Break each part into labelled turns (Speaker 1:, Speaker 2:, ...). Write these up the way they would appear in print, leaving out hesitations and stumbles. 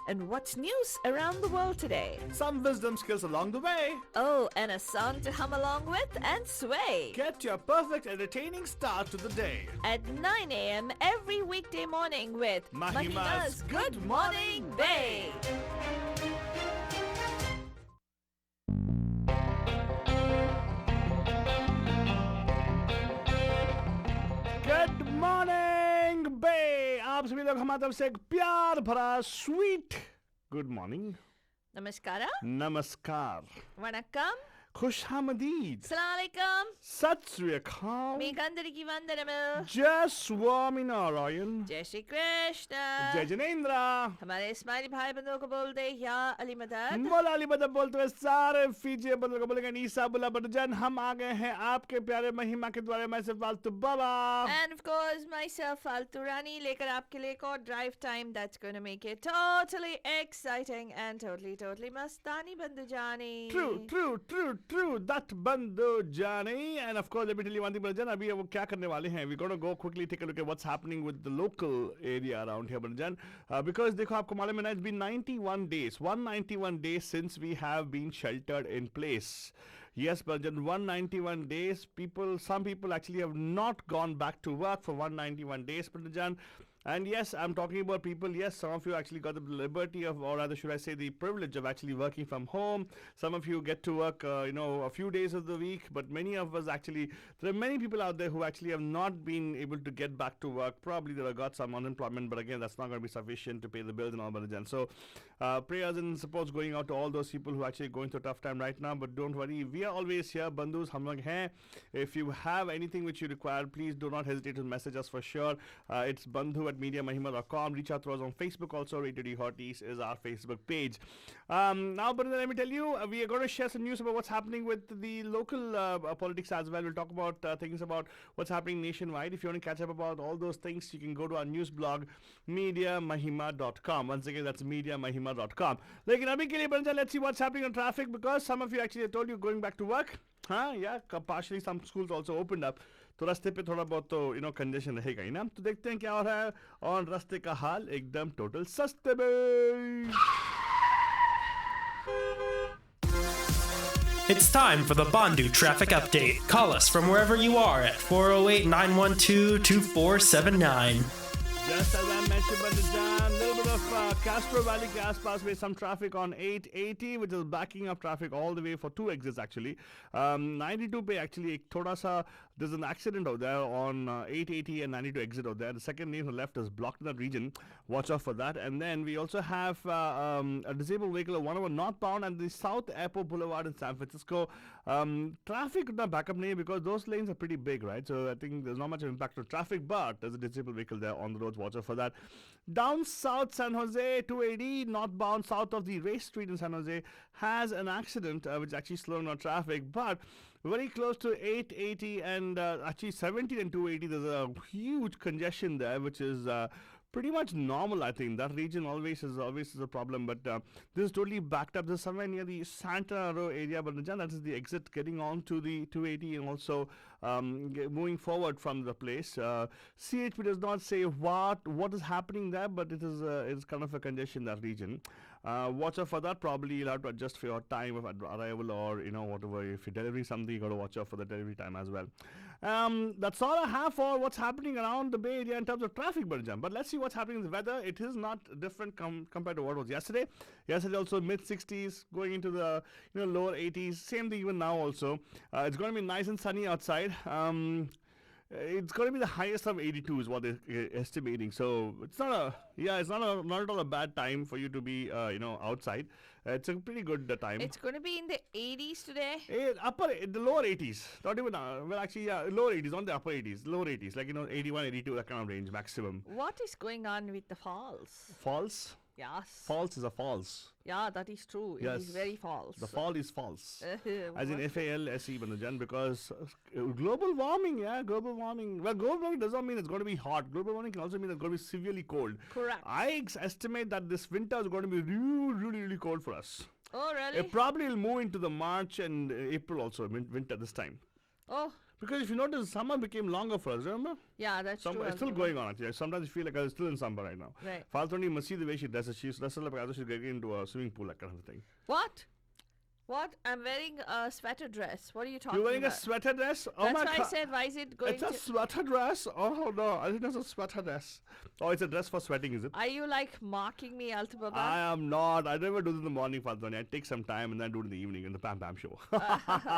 Speaker 1: And what's news around the world today?
Speaker 2: Some wisdom skills along the way.
Speaker 1: Oh, and a song to hum along with and sway.
Speaker 2: Get your perfect entertaining start to the day.
Speaker 1: At 9 a.m. every weekday morning with
Speaker 2: Mahima's
Speaker 1: Good Morning Bay.
Speaker 2: Good morning bay आप सभी लोग हमारी तरफ से एक प्यार भरा sweet good morning
Speaker 1: Namaskara.
Speaker 2: नमस्कार
Speaker 1: Vanakkam.
Speaker 2: खुशामदीद
Speaker 1: Assalamualaikum.
Speaker 2: सत श्री अकाल
Speaker 1: Mekandariki Vandanamil.
Speaker 2: जय Swami Narayan
Speaker 1: Jai Shri Krishna.
Speaker 2: जय जिनेन्द्र
Speaker 1: हमारे इस्माइली भाई बंधुओं को बोल दे या अली मदद.
Speaker 2: मौला अली बदर बोलते हुए सारे फीजी बंदों को बोलेंगे नीसा बुला बदजन हम आ गए हैं आपके प्यारे महिमा के द्वारे मैं से फालतू बाबा
Speaker 1: And of course, myself, Altu Rani, लेकर आपके लिए एक और drive time that's going to make it totally exciting and totally मस्तानी बंदू जानी.
Speaker 2: True, that bando Johnny. And of course, let me tell you one thing, Balajan, अभी वो क्या करने वाले हैं? We're gonna go quickly take a look at what's happening with the local area around here, Balajan. Because देखो आपको मालूम है ना, it's been 91 days, 191 days since we have been sheltered in place. Yes, Balajan, 191 days. Some people actually have not gone back to work for 191 days, Balajan. And yes, I'm talking about people, yes, some of you actually got the liberty of, or rather should I say the privilege of actually working from home. Some of you get to work, a few days of the week, but many of us actually, there are many people out there who actually have not been able to get back to work. Probably they have got some unemployment, but again, that's not going to be sufficient to pay the bills and all that. So, prayers and supports going out to all those people who are actually going through a tough time right now, but don't worry, we are always here, bandhus, hum log hain. If you have anything which you require, please do not hesitate to message us for sure. It's bandhu@mediamahima.com. Reach out to us on Facebook also. Radio D Hotties is our Facebook page. Now, but let me tell you, we are going to share some news about what's happening with the local politics as well. We'll talk about things about what's happening nationwide. If you want to catch up about all those things, you can go to our news blog, mediamahima.com. Once again, that's mediamahima.com. Like, let's see what's happening on traffic, because some of you actually told you going back to work. Yeah, partially some schools also opened up. तो रास्ते पे थोड़ा बहुत तो congestion रहेगा ही ना. तो देखते हैं क्या हो रहा है और रास्ते का हाल एकदम टोटल सस्ते में.
Speaker 3: It's time for the Bandu traffic update. Call us from wherever you are at 408-912-2479.
Speaker 2: Just as I mentioned, Bandajan, little bit of Castro Valley के आसपास में some traffic on 880, which is backing up traffic all the way for two exits actually. 92 पे actually एक थोड़ा सा there's an accident out there on 880 and 92 exit out there. The second lane to the left is blocked in that region. Watch out for that. And then we also have a disabled vehicle, 101 northbound and the South Airport Boulevard in San Francisco. Traffic not back up because those lanes are pretty big, right? So I think there's not much impact on traffic, but there's a disabled vehicle there on the roads. Watch out for that. Down south San Jose, 280 northbound south of the Race Street in San Jose has an accident which is actually slowing down traffic, but very close to 880 and actually 70 and 280, there's a huge congestion there, which is pretty much normal. I think that region always is a problem, but this is totally backed up. This is somewhere near the Santa Row area, but that is the exit getting on to the 280 and also moving forward from the place. CHP does not say what is happening there, but it's kind of a congestion in that region. Watch out for that. Probably you'll have to adjust for your time of arrival, or whatever. If you're delivering something, you got to watch out for the delivery time as well. That's all I have for what's happening around the Bay Area in terms of traffic, Burjam. But let's see what's happening with the weather. It is not different compared to what was yesterday. Yesterday also mid 60s, going into the lower 80s. Same thing even now also. It's going to be nice and sunny outside. It's going to be the highest of 82 is what they're estimating. So it's not at all a bad time for you to be outside. It's a pretty good time.
Speaker 1: It's going to be in the 80s today.
Speaker 2: The lower 80s. Not even lower 80s, not the upper 80s, lower 80s, like 81, 82, that kind of range maximum.
Speaker 1: What is going on with the falls?
Speaker 2: False?
Speaker 1: Yes.
Speaker 2: False is a false.
Speaker 1: Yeah, that is true.
Speaker 2: Yes.
Speaker 1: It is very false.
Speaker 2: The fall is false. As in
Speaker 1: What?
Speaker 2: FALSE, Banajan, because global warming, global warming. Well, global warming does not mean it's going to be hot. Global warming can also mean it's going to be severely cold.
Speaker 1: Correct.
Speaker 2: I estimate that this winter is going to be really cold for us.
Speaker 1: Oh, really?
Speaker 2: It probably will move into the March and April also, winter this time.
Speaker 1: Oh,
Speaker 2: Because if you notice, summer became longer for us, remember?
Speaker 1: Yeah, that's true.
Speaker 2: It's still
Speaker 1: Altibaba.
Speaker 2: going on, actually. Sometimes you feel like I'm still in summer right now.
Speaker 1: Right.
Speaker 2: Faltoni must see the way she dresses. She's dressed like as though she's getting into a swimming pool, that kind of thing.
Speaker 1: What? What? I'm wearing a sweater dress. What are you talking
Speaker 2: You're wearing
Speaker 1: about?
Speaker 2: a sweater dress? Oh
Speaker 1: That's
Speaker 2: my
Speaker 1: why I
Speaker 2: god.
Speaker 1: said, why is it going
Speaker 2: It's a
Speaker 1: to...
Speaker 2: sweater dress? Oh no, I think it's a sweater dress. Oh, it's a dress for sweating, is it?
Speaker 1: Are you like mocking me, Altibaba?
Speaker 2: I am not. I never do this in the morning, Faltoni. I take some time and then do it in the evening in the Pam Pam show.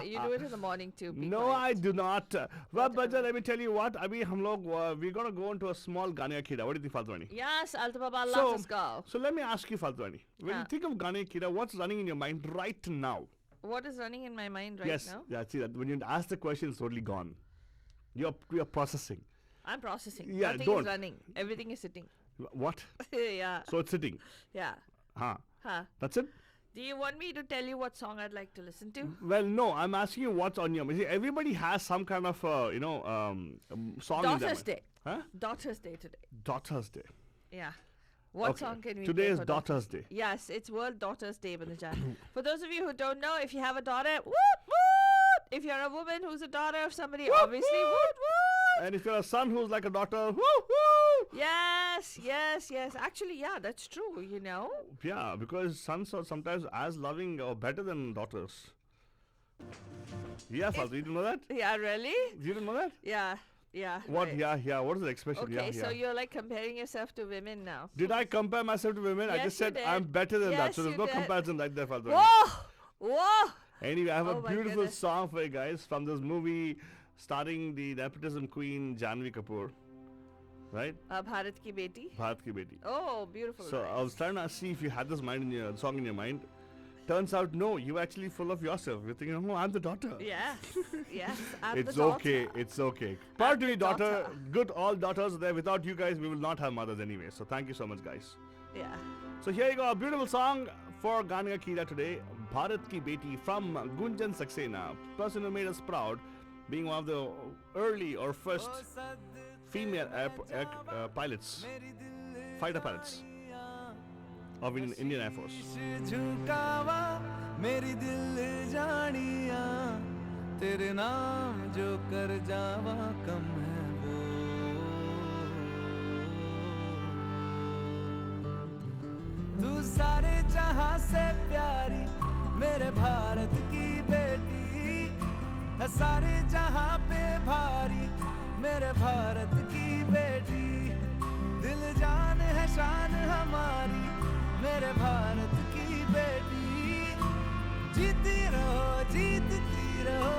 Speaker 1: You do it in the morning too. Be
Speaker 2: No,
Speaker 1: quiet.
Speaker 2: I do not. Well, Baja, let me tell you what. We're gonna go into a small Gania Kida. What do you think, Faltoni?
Speaker 1: Yes, Altibaba, let
Speaker 2: So,
Speaker 1: us go.
Speaker 2: so let me ask you, Faltoni. When you think of Gania Kida, what's running in your mind right now?
Speaker 1: What is running in my mind right
Speaker 2: Yes,
Speaker 1: now?
Speaker 2: yeah. See that when you ask the question, it's totally gone. You're processing.
Speaker 1: I'm processing.
Speaker 2: Yeah,
Speaker 1: Nothing
Speaker 2: don't.
Speaker 1: is running. Everything is sitting.
Speaker 2: What?
Speaker 1: Yeah.
Speaker 2: So it's sitting.
Speaker 1: Yeah.
Speaker 2: Huh.
Speaker 1: Huh.
Speaker 2: That's it.
Speaker 1: Do you want me to tell you what song I'd like to listen to?
Speaker 2: Well, no. I'm asking you what's on your mind. See, everybody has some kind of song in their
Speaker 1: Daughter's
Speaker 2: mind.
Speaker 1: Day.
Speaker 2: Huh?
Speaker 1: Daughter's Day today.
Speaker 2: Daughter's Day.
Speaker 1: Yeah. What
Speaker 2: Okay.
Speaker 1: song can we
Speaker 2: Today
Speaker 1: play
Speaker 2: is
Speaker 1: for
Speaker 2: Daughter's Day.
Speaker 1: Yes, it's World Daughter's Day, Bandajan. For those of you who don't know, if you have a daughter, woot woot! If you're a woman who's a daughter of somebody, obviously woot woot!
Speaker 2: And if you're a son who's like a daughter, woo woo!
Speaker 1: Yes, yes, yes. Actually, yeah, that's true, you know.
Speaker 2: Yeah, because sons are sometimes as loving or better than daughters. Yeah, Faltu, you didn't know that?
Speaker 1: Yeah, really?
Speaker 2: You didn't know that?
Speaker 1: Yeah, yeah.
Speaker 2: What?
Speaker 1: right.
Speaker 2: Yeah. What is the expression?
Speaker 1: Okay,
Speaker 2: yeah,
Speaker 1: so
Speaker 2: yeah.
Speaker 1: you're like comparing yourself to women now.
Speaker 2: Did I compare myself to women? I
Speaker 1: Yes,
Speaker 2: just
Speaker 1: you
Speaker 2: said
Speaker 1: did.
Speaker 2: I'm better than that.
Speaker 1: Yes,
Speaker 2: So there's
Speaker 1: you
Speaker 2: no
Speaker 1: did.
Speaker 2: comparison right there, Faltu.
Speaker 1: Whoa! Whoa!
Speaker 2: Anyway, I have
Speaker 1: Oh
Speaker 2: a
Speaker 1: my
Speaker 2: beautiful
Speaker 1: goodness.
Speaker 2: song for you guys from this movie starring the nepotism queen Janvi Kapoor. Right?
Speaker 1: Bharat ki beti.
Speaker 2: Bharat ki beti.
Speaker 1: Oh, beautiful.
Speaker 2: So
Speaker 1: lines.
Speaker 2: I was trying to see if you had this song in your mind. Turns out, no, you're actually full of yourself. You're thinking, oh, I'm the daughter.
Speaker 1: Yes, yes. I'm
Speaker 2: It's
Speaker 1: the
Speaker 2: okay.
Speaker 1: daughter.
Speaker 2: It's okay. Proud to
Speaker 1: the
Speaker 2: be daughter.
Speaker 1: daughter.
Speaker 2: Good, all daughters are there. Without you guys, we will not have mothers anyway. So thank you so much, guys.
Speaker 1: Yeah.
Speaker 2: So here you go, a beautiful song for Gania Kida today. Bharat Ki Beti from Gunjan Saxena, person who made us proud, being one of the early or first female pilots, fighter pilots of Indian Air Force.
Speaker 4: झुकावा मेरी दिल जानिया तेरे नाम जो कर जावा कम है वो तू सारे जहां से प्यारी मेरे भारत की बेटी है सारे जहां पे भारी मेरे भारत की बेटी दिल जान है शान हमारी मेरे भारत की बेटी जीती रहो जीतती रहो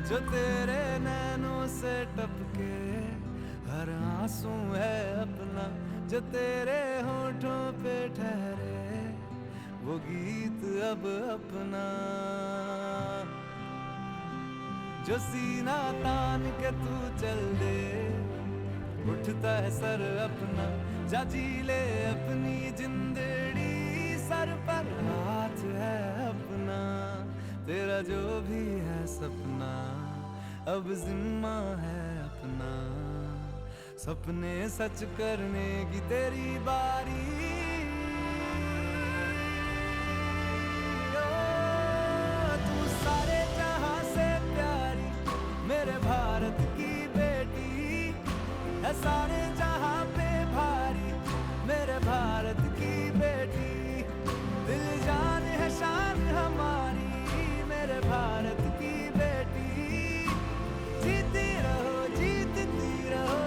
Speaker 4: जो तेरे नैनों से टपके हर आंसू है अपना जो तेरे होठों पे ठहरे वो गीत अब अपना जो सीना तान के तू चल दे उठता है सर अपना जा जी ले अपनी जिंदड़ी सर पर हाथ है अपना तेरा जो भी है सपना अब जिम्मा है अपना सपने सच करने की तेरी बारी ओ, तू सारे जहां से प्यारी मेरे भारत की बेटी है सारे जहां पे भारी मेरे भारत की बेटी दिल जान है शान हमारी मेरे भारत की बेटी जीती रहो जीतती रहो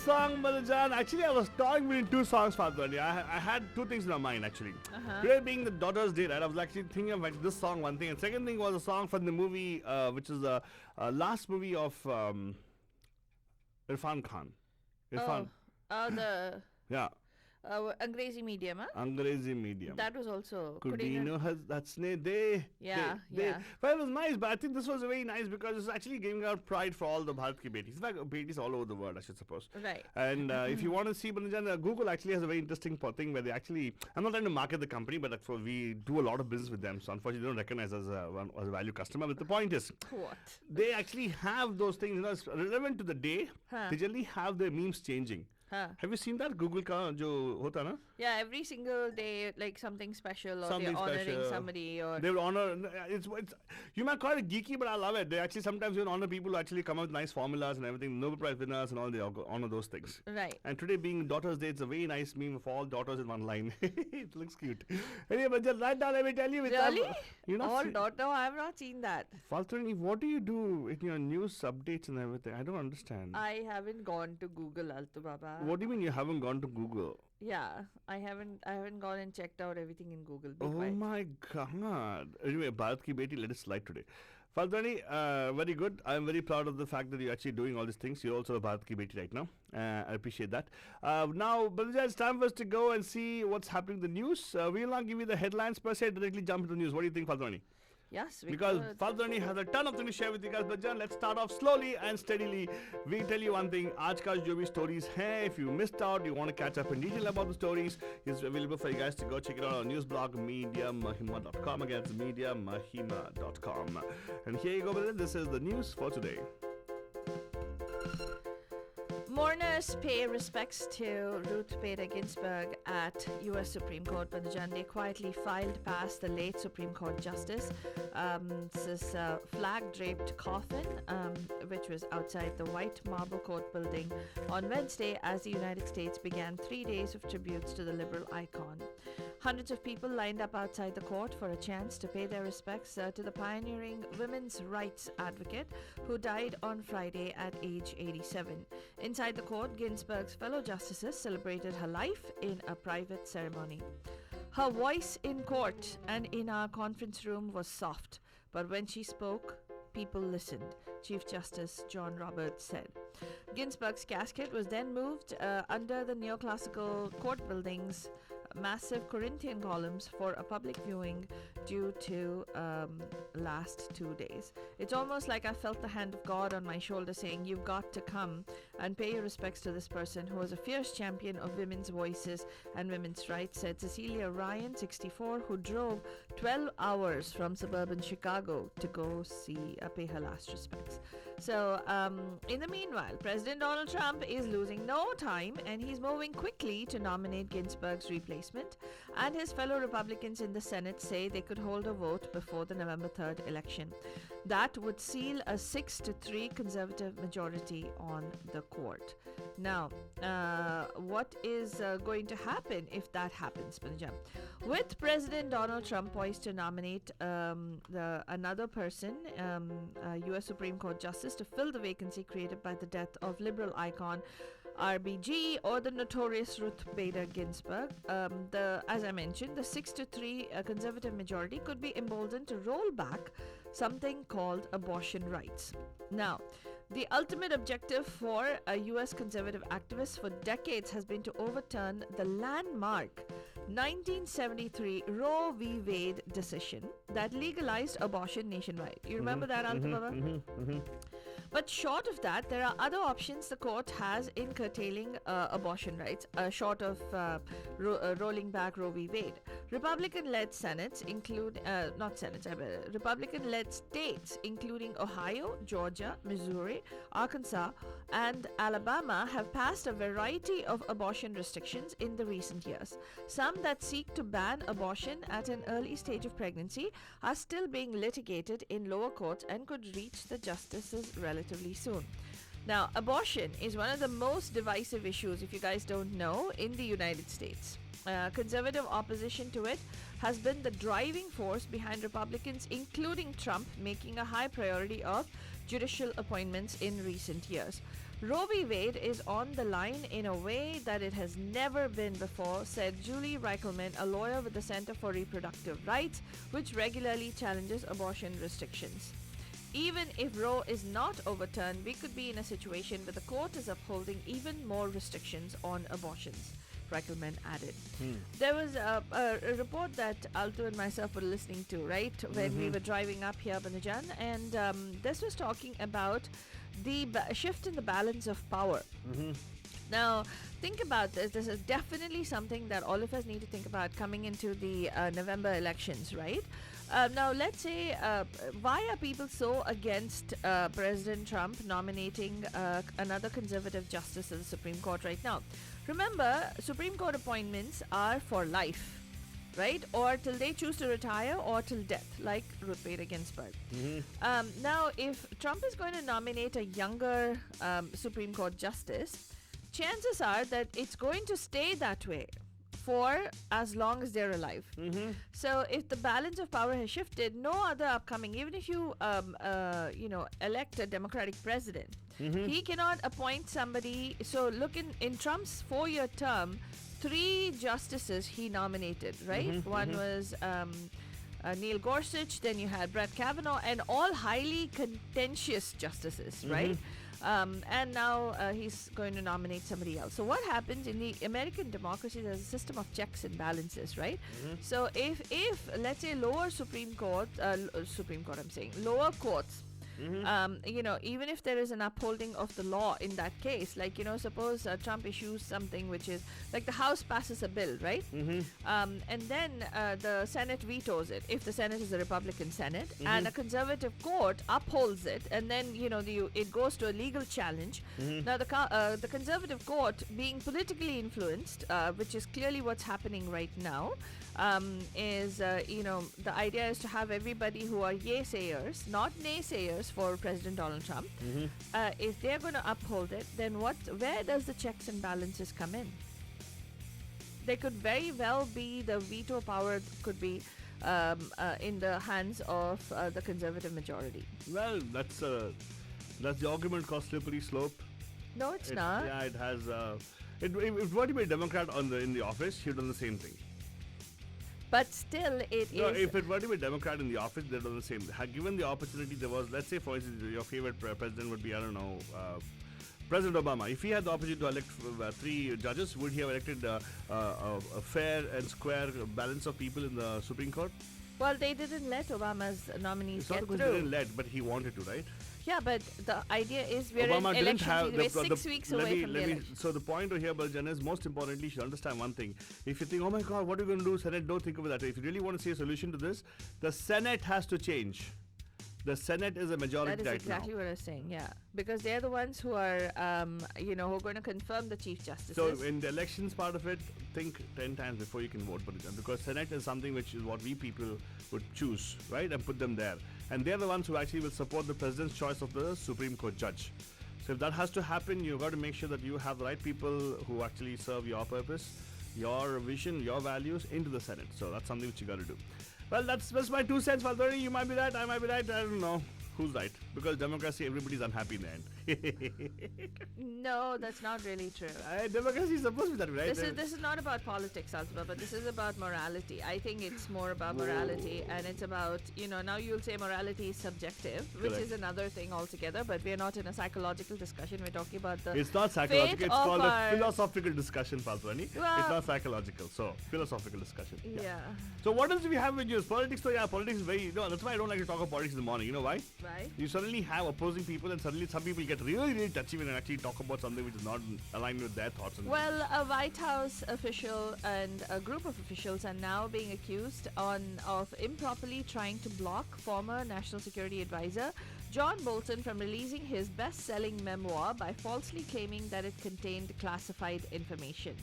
Speaker 2: song, Balajan. Actually, I was talking between two songs, Fatwani. I had two things in my mind, actually. Today being the Daughter's Day, right? I was actually thinking of like this song, one thing. And second thing was a song from the movie, which is the last movie of Irfan Khan. Irfan.
Speaker 1: The
Speaker 2: Yeah.
Speaker 1: Angrezi medium, huh?
Speaker 2: Angrezi medium.
Speaker 1: That was also.
Speaker 2: Kudino has that's ne de.
Speaker 1: Yeah,
Speaker 2: de.
Speaker 1: yeah.
Speaker 2: But it was nice, but I think this was very nice because it's actually giving out pride for all the Bharat ki betis. In fact, betis all over the world, I should suppose.
Speaker 1: Right.
Speaker 2: And if you want to see, Balajan, Google actually has a very interesting thing where they actually, I'm not trying to market the company, but we do a lot of business with them. So unfortunately, they don't recognize us as a value customer. But the point is,
Speaker 1: What?
Speaker 2: they actually have those things, it's relevant to the day.
Speaker 1: Huh.
Speaker 2: They generally have their memes changing.
Speaker 1: Huh.
Speaker 2: Have you seen that Google ka jo hota na?
Speaker 1: Yeah, every single day, like something special, or
Speaker 2: Something
Speaker 1: they're honoring
Speaker 2: special.
Speaker 1: somebody, or
Speaker 2: They will honor. It's you might call it geeky, but I love it. They actually sometimes even honor people who actually come up with nice formulas and everything. Nobel Prize winners and all. They honor those things.
Speaker 1: right.
Speaker 2: And today being Daughter's Day, it's a very nice meme of all daughters in one line. It looks cute. Anyway, but just right now, let me tell you.
Speaker 1: Really?
Speaker 2: You know,
Speaker 1: All daughter? I have not seen that.
Speaker 2: Faltrini, what do you do in your news updates and everything? I don't understand.
Speaker 1: I haven't gone to Google, Altu Baba.
Speaker 2: What do you mean you haven't gone to Google?
Speaker 1: Yeah, I haven't gone and checked out everything in Google. Be
Speaker 2: Oh
Speaker 1: quiet.
Speaker 2: my God. Anyway, Bharat Ki Beti, let it slide today. Faltani, very good. I'm very proud of the fact that you're actually doing all these things. You're also a Bharat Ki Beti right now. I appreciate that. Now, Balaja, it's time for us to go and see what's happening in the news. We'll not give you the headlines per se, directly jump into the news. What do you think, Faltani?
Speaker 1: Yes, we
Speaker 2: Because
Speaker 1: could.
Speaker 2: Faltani has a ton of things to share with you guys. But Jan, let's start off slowly and steadily. We tell you one thing. Aaj ka jo bhi stories hai, if you missed out, you want to catch up in detail about the stories, it's available for you guys to go check it out on our news blog, MediaMahima.com. Again, it's MediaMahima.com. And here you go, Balaja. This is the news for today.
Speaker 1: Mourners pay respects to Ruth Bader Ginsburg at U.S. Supreme Court. Bandajan, they quietly filed past the late Supreme Court Justice. This flag-draped coffin, which was outside the white marble court building on Wednesday as the United States began 3 days of tributes to the liberal icon. Hundreds of people lined up outside the court for a chance to pay their respects to the pioneering women's rights advocate who died on Friday at age 87. Inside the court, Ginsburg's fellow justices celebrated her life in a private ceremony. Her voice in court and in our conference room was soft, but when she spoke, people listened, Chief Justice John Roberts said. Ginsburg's casket was then moved under the neoclassical court building's massive Corinthian columns for a public viewing due to last 2 days. It's almost like I felt the hand of God on my shoulder saying, "You've got to come and pay your respects to this person who was a fierce champion of women's voices and women's rights," said Cecilia Ryan, 64, who drove 12 hours from suburban Chicago to go pay her last respects. So, in the meanwhile, President Donald Trump is losing no time and he's moving quickly to nominate Ginsburg's replacement. And his fellow Republicans in the Senate say they could hold a vote before the November 3rd election. That would seal a 6-3 conservative majority on the court. Now, what is going to happen if that happens, Punjab? With President Donald Trump poised to nominate another person, a U.S. Supreme Court justice, to fill the vacancy created by the death of liberal icon RBG or the notorious Ruth Bader Ginsburg. As I mentioned, the 6-3 conservative majority could be emboldened to roll back something called abortion rights. Now, the ultimate objective for a U.S. conservative activist for decades has been to overturn the landmark 1973 Roe v. Wade decision that legalized abortion nationwide. You remember that, Alta Baba? But short of that, there are other options the court has in curtailing abortion rights, short of rolling back Roe v. Wade. Republican-led senates include, Republican-led states including Ohio, Georgia, Missouri, Arkansas, and Alabama have passed a variety of abortion restrictions in the recent years. Some that seek to ban abortion at an early stage of pregnancy are still being litigated in lower courts and could reach the justices relatively soon. Now, abortion is one of the most divisive issues, if you guys don't know, in the United States. Conservative opposition to it has been the driving force behind Republicans, including Trump, making a high priority of judicial appointments in recent years. Roe v. Wade is on the line in a way that it has never been before, said Julie Reichelman, a lawyer with the Center for Reproductive Rights, which regularly challenges abortion restrictions. Even if Roe is not overturned, we could be in a situation where the court is upholding even more restrictions on abortions, Reichelman added. There was a report that Altu and myself were listening to, right, when we were driving up here, Banajan, and this was talking about the shift in the balance of power. Now, think about this. This is definitely something that all of us need to think about coming into the November elections, right? Now, let's say, why are people so against President Trump nominating another conservative justice to the Supreme Court right now? Remember, Supreme Court appointments are for life, right? Or till they choose to retire or till death, like Ruth Bader Ginsburg. Now, if Trump is going to nominate a younger Supreme Court justice, chances are that it's going to stay that way for as long as they're alive. So if the balance of power has shifted, no other upcoming, even if you elect a Democratic president, he cannot appoint somebody. So look, in Trump's 4-year term, 3 justices he nominated, right? One was Neil Gorsuch, then you had Brett Kavanaugh, and all highly contentious justices, right? And now he's going to nominate somebody else. So what happens in the American democracy? There's a system of checks and balances, right? So if let's say lower lower courts, even if there is an upholding of the law in that case, like, suppose Trump issues something which is like the House passes a bill, right? And then the Senate vetoes it, if the Senate is a Republican Senate, and a conservative court upholds it, and then, it goes to a legal challenge. Now, the conservative court, being politically influenced, which is clearly what's happening right now, is, the idea is to have everybody who are yay-sayers, not naysayers, for President Donald Trump, if they're going to uphold it, then where does the checks and balances come in? They could very well be, the veto power could be in the hands of the conservative majority.
Speaker 2: Well, that's the argument called slippery slope.
Speaker 1: No, it's not.
Speaker 2: Yeah, it has. If it were to be a Democrat in the office, he'd done the same thing.
Speaker 1: But still, it
Speaker 2: no,
Speaker 1: is.
Speaker 2: If it were to be a Democrat in the office, they'd done the same. Given the opportunity, there was, let's say, for instance, your favorite president would be, I don't know, President Obama. If he had the opportunity to elect 3 judges, would he have elected a fair and square balance of people in the Supreme Court?
Speaker 1: Well, they didn't let Obama's nominees
Speaker 2: It's not
Speaker 1: get
Speaker 2: because
Speaker 1: through.
Speaker 2: they didn't let, but he wanted to, right?
Speaker 1: Yeah, but the idea is we're
Speaker 2: Obama
Speaker 1: in
Speaker 2: didn't
Speaker 1: elections.
Speaker 2: have
Speaker 1: We're 6 weeks away from the election.
Speaker 2: So the point over here, Baljan, is most importantly, you should understand one thing. If you think, oh my God, what are we going to do, Senate, don't think of it that way. If you really want to see a solution to this, the Senate has to change. The Senate is a majority
Speaker 1: That is
Speaker 2: right
Speaker 1: exactly
Speaker 2: now.
Speaker 1: what I was saying, yeah. Because they're the ones who are, who are going to confirm the Chief Justices.
Speaker 2: So in the elections part of it, think 10 times before you can vote for it. Because Senate is something which is what we people would choose, right? And put them there. And they're the ones who actually will support the president's choice of the Supreme Court judge. So if that has to happen, you've got to make sure that you have the right people who actually serve your purpose, your vision, your values into the Senate. So that's something which you got to do. Well, that's my 2 cents, Valverde. You might be right, I might be right. I don't know who's right. Because democracy, everybody's unhappy in the end.
Speaker 1: No, that's not really true.
Speaker 2: Democracy is supposed to be that way, right?
Speaker 1: This is not about politics, Alba, but this is about morality. I think it's more about morality, and it's about, now you'll say morality is subjective, which
Speaker 2: Correct.
Speaker 1: is another thing altogether, but we're not in a psychological discussion. We're talking about the
Speaker 2: It's not
Speaker 1: fate
Speaker 2: psychological, it's
Speaker 1: of
Speaker 2: called
Speaker 1: our-
Speaker 2: a philosophical discussion, Palpani.
Speaker 1: Well-
Speaker 2: It's not psychological, so philosophical discussion.
Speaker 1: Yeah.
Speaker 2: So what else do we have with you? Politics, so yeah, politics is very, that's why I don't like to talk about politics in the morning. You know why?
Speaker 1: Right?
Speaker 2: You suddenly have opposing people and suddenly some people get really, really touchy when they actually talk about something which is not aligned with their thoughts. And
Speaker 1: Well, a White House official and a group of officials are now being accused of improperly trying to block former National Security Advisor John Bolton from releasing his best-selling memoir by falsely claiming that it contained classified information.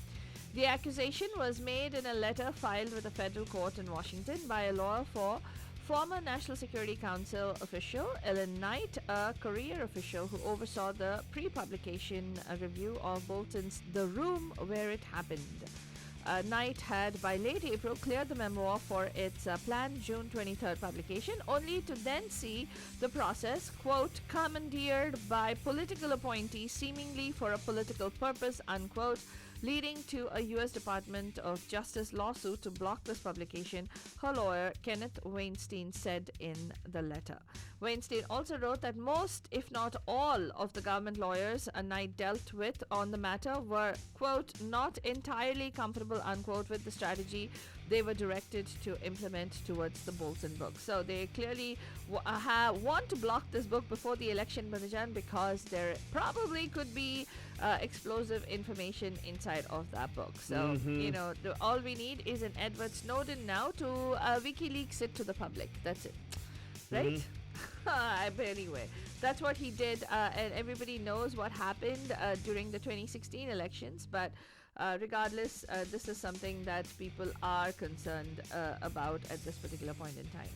Speaker 1: The accusation was made in a letter filed with a federal court in Washington by a lawyer for former National Security Council official Ellen Knight, a career official who oversaw the pre-publication review of Bolton's The Room Where It Happened. Knight had by late April cleared the memoir for its planned June 23rd publication, only to then see the process, quote, commandeered by political appointees seemingly for a political purpose, unquote, leading to a U.S. Department of Justice lawsuit to block this publication, her lawyer Kenneth Weinstein said in the letter. Weinstein also wrote that most, if not all, of the government lawyers Knight dealt with on the matter were, quote, not entirely comfortable, unquote, with the strategy they were directed to implement towards the Bolton book. So they clearly want to block this book before the election, Banajan, because there probably could be explosive information inside of that book. So, you know, all we need is an Edward Snowden now to WikiLeaks it to the public. That's it. Right? But anyway, that's what he did, and everybody knows what happened during the 2016 elections. But regardless, this is something that people are concerned about at this particular point in time.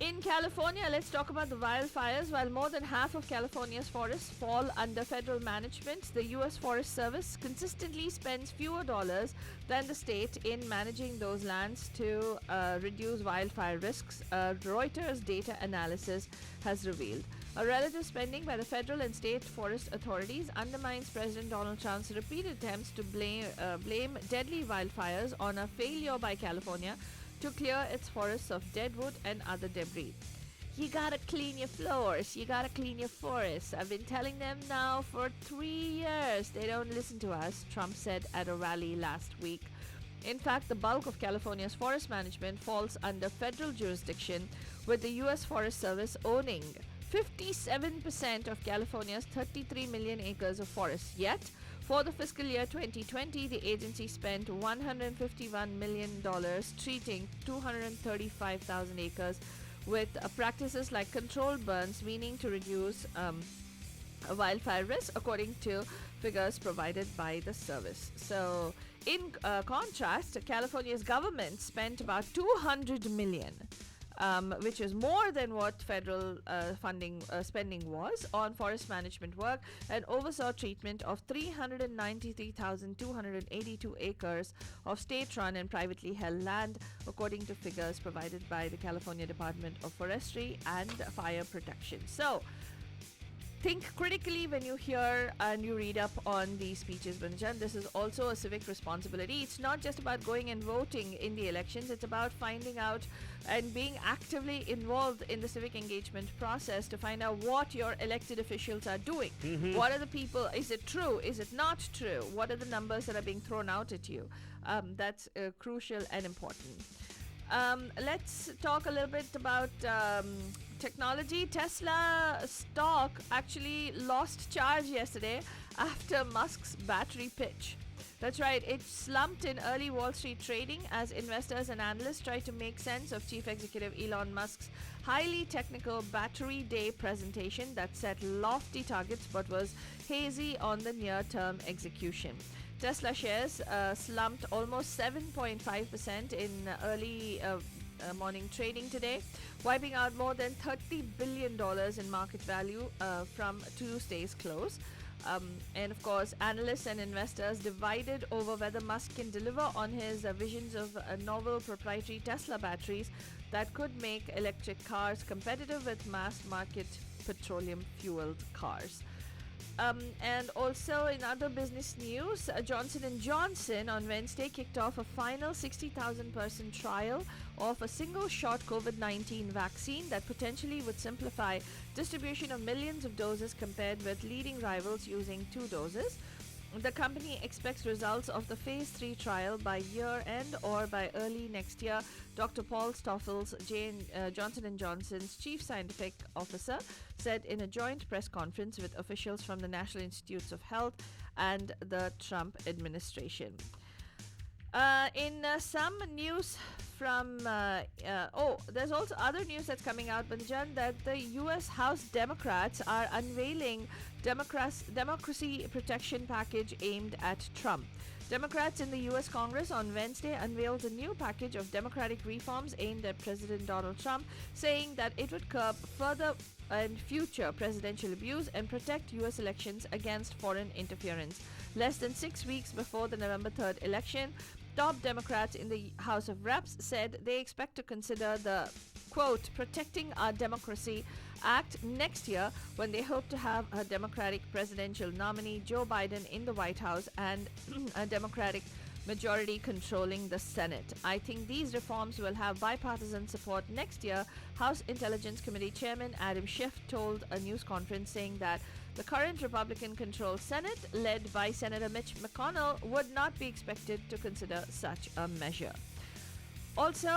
Speaker 1: In California, let's talk about the wildfires. While more than half of California's forests fall under federal management, the U.S. Forest Service consistently spends fewer dollars than the state in managing those lands to reduce wildfire risks, Reuters data analysis has revealed. A relative spending by the federal and state forest authorities undermines President Donald Trump's repeated attempts to blame deadly wildfires on a failure by California to clear its forests of dead wood and other debris. You gotta clean your floors, you gotta clean your forests. I've been telling them now for 3 years. They don't listen to us, Trump said at a rally last week. In fact, the bulk of California's forest management falls under federal jurisdiction, with the U.S. Forest Service owning 57% of California's 33 million acres of forests. Yet, for the fiscal year 2020, the agency spent $151 million treating 235,000 acres with practices like controlled burns, meaning to reduce wildfire risk, according to figures provided by the service. So, in contrast, California's government spent about $200 million. Which is more than what federal spending was on forest management work, and oversaw treatment of 393,282 acres of state-run and privately held land, according to figures provided by the California Department of Forestry and Fire Protection. So, think critically when you hear and you read up on these speeches, Banjan. This is also a civic responsibility. It's not just about going and voting in the elections. It's about finding out and being actively involved in the civic engagement process to find out what your elected officials are doing. What are the people? Is it true? Is it not true? What are the numbers that are being thrown out at you? That's crucial and important. Let's talk a little bit about technology. Tesla stock actually lost charge yesterday after Musk's battery pitch. That's right, it slumped in early Wall Street trading as investors and analysts tried to make sense of Chief Executive Elon Musk's highly technical Battery Day presentation that set lofty targets but was hazy on the near-term execution. Tesla shares slumped almost 7.5% in early morning trading today, wiping out more than $30 billion in market value from Tuesday's close. And of course, analysts and investors divided over whether Musk can deliver on his visions of novel proprietary Tesla batteries that could make electric cars competitive with mass market petroleum fueled cars. And also in other business news, Johnson & Johnson on Wednesday kicked off a final 60,000 person trial of a single-shot COVID-19 vaccine that potentially would simplify distribution of millions of doses compared with leading rivals using 2 doses. The company expects results of the phase 3 trial by year-end or by early next year, Dr. Paul Stoffels, Johnson & Johnson's chief scientific officer, said in a joint press conference with officials from the National Institutes of Health and the Trump administration. In some news from, there's also other news that's coming out, Banjan, that the U.S. House Democrats are unveiling democracy protection package aimed at Trump. Democrats in the U.S. Congress on Wednesday unveiled a new package of democratic reforms aimed at President Donald Trump, saying that it would curb further and future presidential abuse and protect U.S. elections against foreign interference. Less than 6 weeks before the November 3rd election, Top Democrats in the House of Reps said they expect to consider the quote Protecting Our Democracy Act next year when they hope to have a Democratic presidential nominee, Joe Biden, in the White House and a Democratic majority controlling the Senate. I think these reforms will have bipartisan support next year, House Intelligence Committee Chairman Adam Schiff told a news conference, saying that the current Republican-controlled Senate, led by Senator Mitch McConnell, would not be expected to consider such a measure. Also,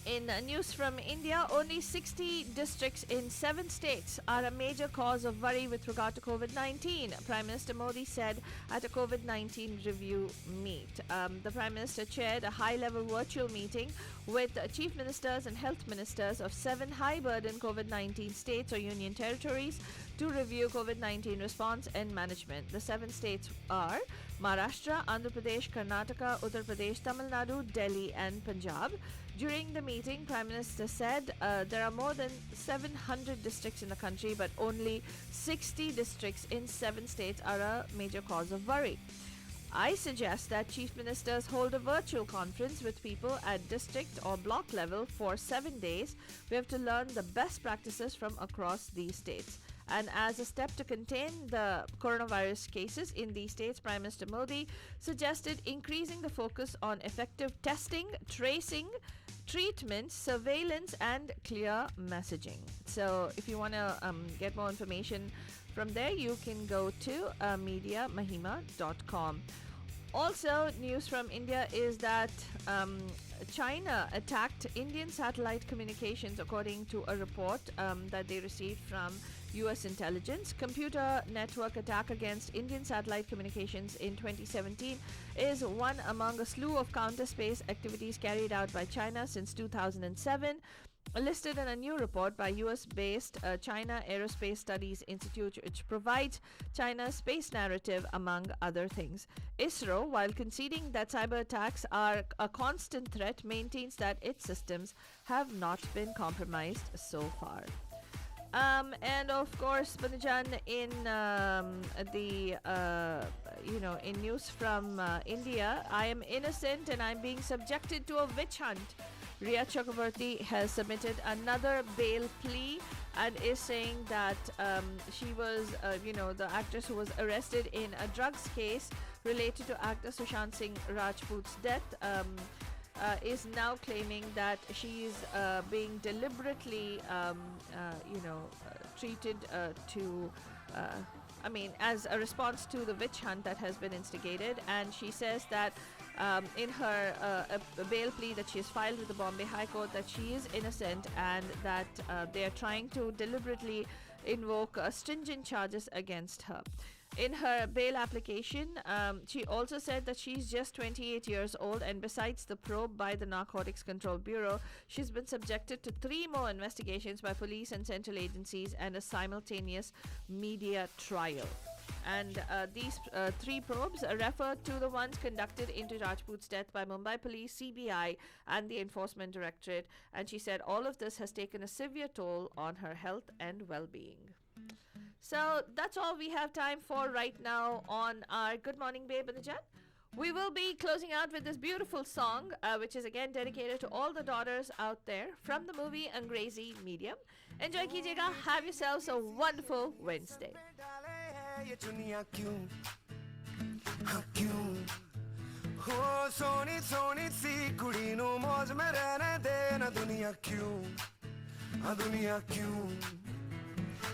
Speaker 1: in news from India, only 60 districts in 7 states are a major cause of worry with regard to COVID-19, Prime Minister Modi said at a COVID-19 review meet. The Prime Minister chaired a high-level virtual meeting with chief ministers and health ministers of 7 high-burden COVID-19 states or union territories to review COVID-19 response and management. The 7 states are Maharashtra, Andhra Pradesh, Karnataka, Uttar Pradesh, Tamil Nadu, Delhi and Punjab. During the meeting, Prime Minister said there are more than 700 districts in the country, but only 60 districts in 7 states are a major cause of worry. I suggest that chief ministers hold a virtual conference with people at district or block level for 7 days. We have to learn the best practices from across these states. And as a step to contain the coronavirus cases in these states, Prime Minister Modi suggested increasing the focus on effective testing, tracing, treatment, surveillance, and clear messaging. So if you want to get more information from there, you can go to mediamahima.com. Also, news from India is that China attacked Indian satellite communications, according to a report that they received from US intelligence. Computer network attack against Indian satellite communications in 2017 is one among a slew of counter-space activities carried out by China since 2007. Listed in a new report by US-based China Aerospace Studies Institute, which provides China's space narrative, among other things. ISRO, while conceding that cyber attacks are a constant threat, maintains that its systems have not been compromised so far. And of course, Banajan, in in news from India, I am innocent and I'm being subjected to a witch hunt. Riya Chakraborty has submitted another bail plea and is saying that she was, the actress who was arrested in a drugs case related to actor Sushant Singh Rajput's death, is now claiming that she is being deliberately, treated as a response to the witch hunt that has been instigated. And she says that in her a bail plea that she has filed with the Bombay High Court, that she is innocent and that they are trying to deliberately invoke stringent charges against her. In her bail application, she also said that she's just 28 years old, and besides the probe by the Narcotics Control Bureau, she's been subjected to 3 more investigations by police and central agencies and a simultaneous media trial. And these 3 probes refer to the ones conducted into Rajput's death by Mumbai Police, CBI, and the Enforcement Directorate. And she said all of this has taken a severe toll on her health and well-being. So that's all we have time for right now on our Good Morning Babe and the Jan. We will be closing out with this beautiful song, which is again dedicated to all the daughters out there, from the movie Angrezi Medium. Enjoy kijega. Have yourselves a wonderful Wednesday.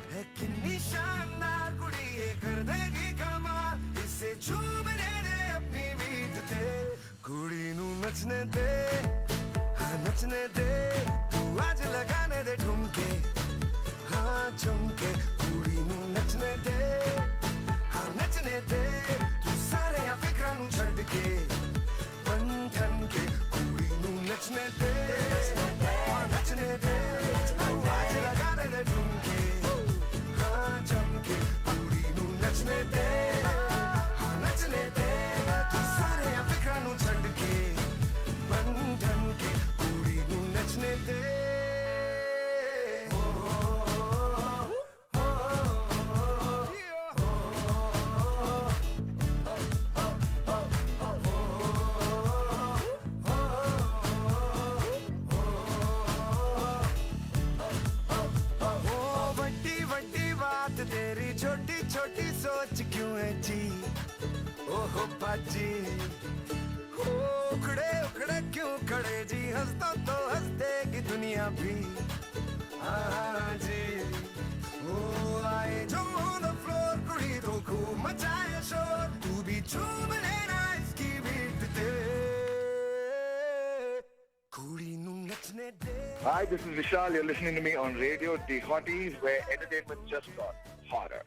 Speaker 5: है कितनी शानदार कुड़ी ये कर देगी कमाल इसे झूमने दे अपनी बीट थे कुड़ी नू नचने दे हाँ नचने दे तू आज लगाने दे ठुमके हाँ झुमके कुड़ी नू नचने दे हाँ नचने दे तू सारे या फिक्रां नू छड़ के बन ठन के कुड़ी नू नचने दे हाँ नचने दे तू आज लगाने दे ठुमके नचने दे हाँ नचने दे तू सारे फिक्रां नू छड़ के बन ठन के कुड़ी नू नच हंस तो हंस देगी दुनिया भी हाँ जी ओ आए जो on the floor कुड़ी तो खूब मचाए शोर तू भी झूम लेना इसकी बीट ते कुड़ी नू नचने दे
Speaker 6: Hi, this is Vishal. You're listening to me on Radio The Hotties, where entertainment just got hotter.